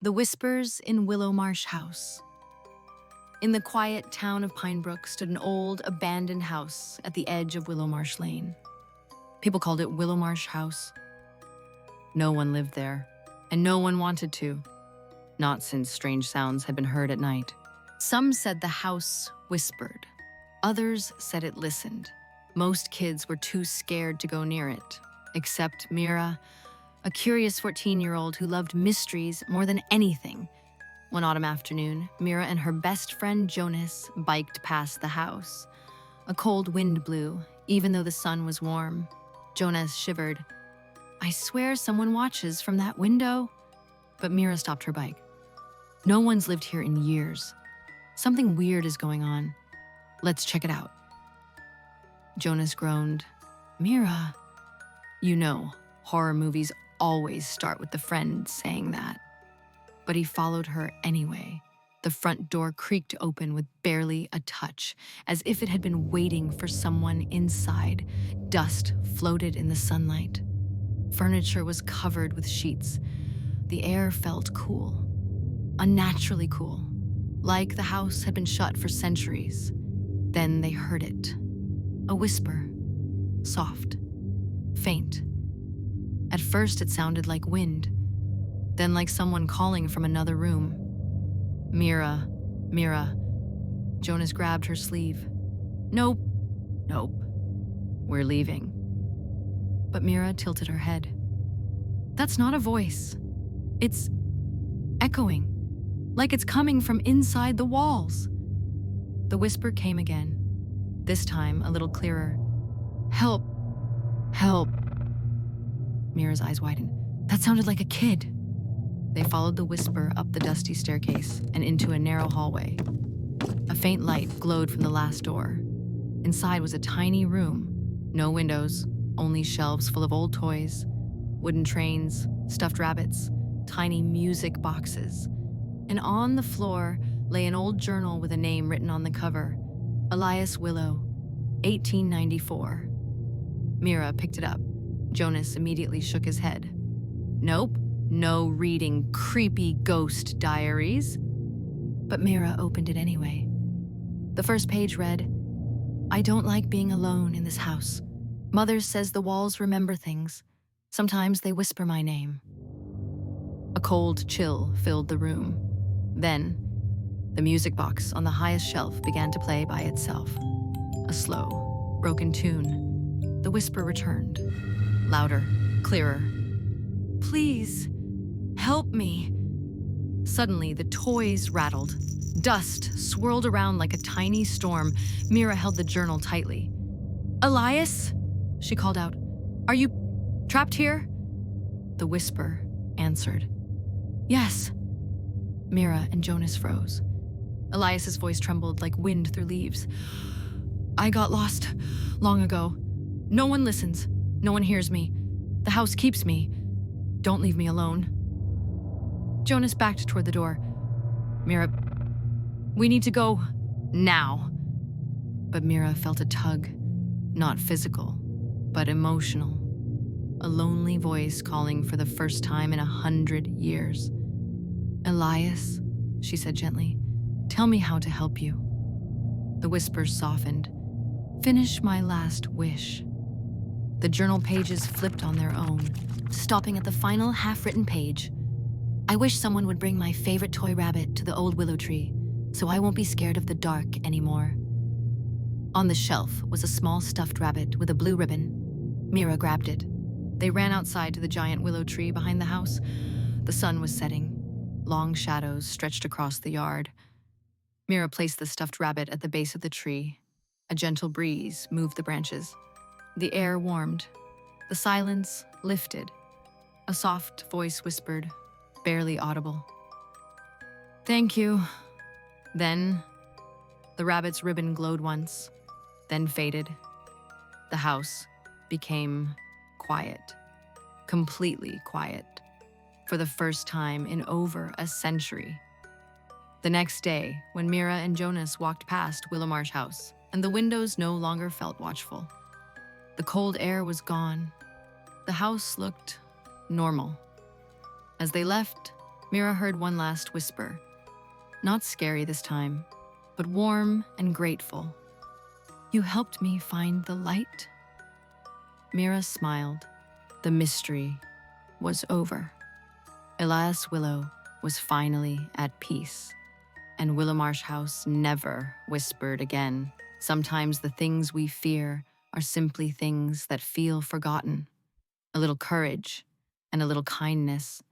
The Whispers in Willowmarsh House. In the quiet town of Pinebrook stood an old, abandoned house at the edge of Willowmarsh Lane. People called it Willowmarsh House. No one lived there, and no one wanted to, not since strange sounds had been heard at night. Some said the house whispered. Others said it listened. Most kids were too scared to go near it, except Mira, a curious 14-year-old who loved mysteries more than anything. One autumn afternoon, Mira and her best friend Jonas biked past the house. A cold wind blew, even though the sun was warm. Jonas shivered. "I swear someone watches from that window." But Mira stopped her bike. "No one's lived here in years. Something weird is going on. Let's check it out." Jonas groaned. "Mira." You know, horror movies always start with the friend saying that. But he followed her anyway. The front door creaked open with barely a touch, as if it had been waiting for someone inside. Dust floated in the sunlight. Furniture was covered with sheets. The air felt cool, unnaturally cool, like the house had been shut for centuries. Then they heard it. A whisper, soft, faint. At first it sounded like wind, then like someone calling from another room. "Mira, Mira." Jonas grabbed her sleeve. "Nope, nope, we're leaving." But Mira tilted her head. "That's not a voice. It's echoing, like it's coming from inside the walls." The whisper came again, this time a little clearer. "Help, help." Mira's eyes widened. "That sounded like a kid." They followed the whisper up the dusty staircase and into a narrow hallway. A faint light glowed from the last door. Inside was a tiny room. No windows, only shelves full of old toys, wooden trains, stuffed rabbits, tiny music boxes. And on the floor lay an old journal with a name written on the cover. Elias Willow, 1894. Mira picked it up. Jonas immediately shook his head. "Nope, no reading creepy ghost diaries." But Mira opened it anyway. The first page read, "I don't like being alone in this house. Mother says the walls remember things. Sometimes they whisper my name." A cold chill filled the room. Then, the music box on the highest shelf began to play by itself. A slow, broken tune. The whisper returned. Louder, clearer. "Please, help me." Suddenly, the toys rattled. Dust swirled around like a tiny storm. Mira held the journal tightly. "Elias?" she called out. "Are you trapped here?" The whisper answered. "Yes." Mira and Jonas froze. Elias's voice trembled like wind through leaves. "I got lost long ago. No one listens. No one hears me. The house keeps me. Don't leave me alone." Jonas backed toward the door. "Mira, we need to go now." But Mira felt a tug, not physical, but emotional. A lonely voice calling for the first time in 100 years. "Elias," she said gently, "tell me how to help you." The whisper softened. "Finish my last wish." The journal pages flipped on their own, stopping at the final half-written page. "I wish someone would bring my favorite toy rabbit to the old willow tree, so I won't be scared of the dark anymore." On the shelf was a small stuffed rabbit with a blue ribbon. Mira grabbed it. They ran outside to the giant willow tree behind the house. The sun was setting. Long shadows stretched across the yard. Mira placed the stuffed rabbit at the base of the tree. A gentle breeze moved the branches. The air warmed. The silence lifted. A soft voice whispered, barely audible. "Thank you." Then, the rabbit's ribbon glowed once, then faded. The house became quiet. Completely quiet. For the first time in over a century. The next day, when Mira and Jonas walked past Willowmarsh House, and the windows no longer felt watchful. The cold air was gone. The house looked normal. As they left, Mira heard one last whisper, not scary this time, but warm and grateful. "You helped me find the light?" Mira smiled. The mystery was over. Elias Willow was finally at peace, and Willowmarsh House never whispered again. Sometimes the things we fear are simply things that feel forgotten. A little courage and a little kindness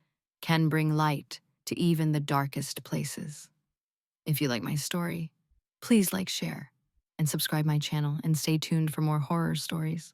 can bring light to even the darkest places. If you like my story, please like, share, and subscribe my channel and stay tuned for more horror stories.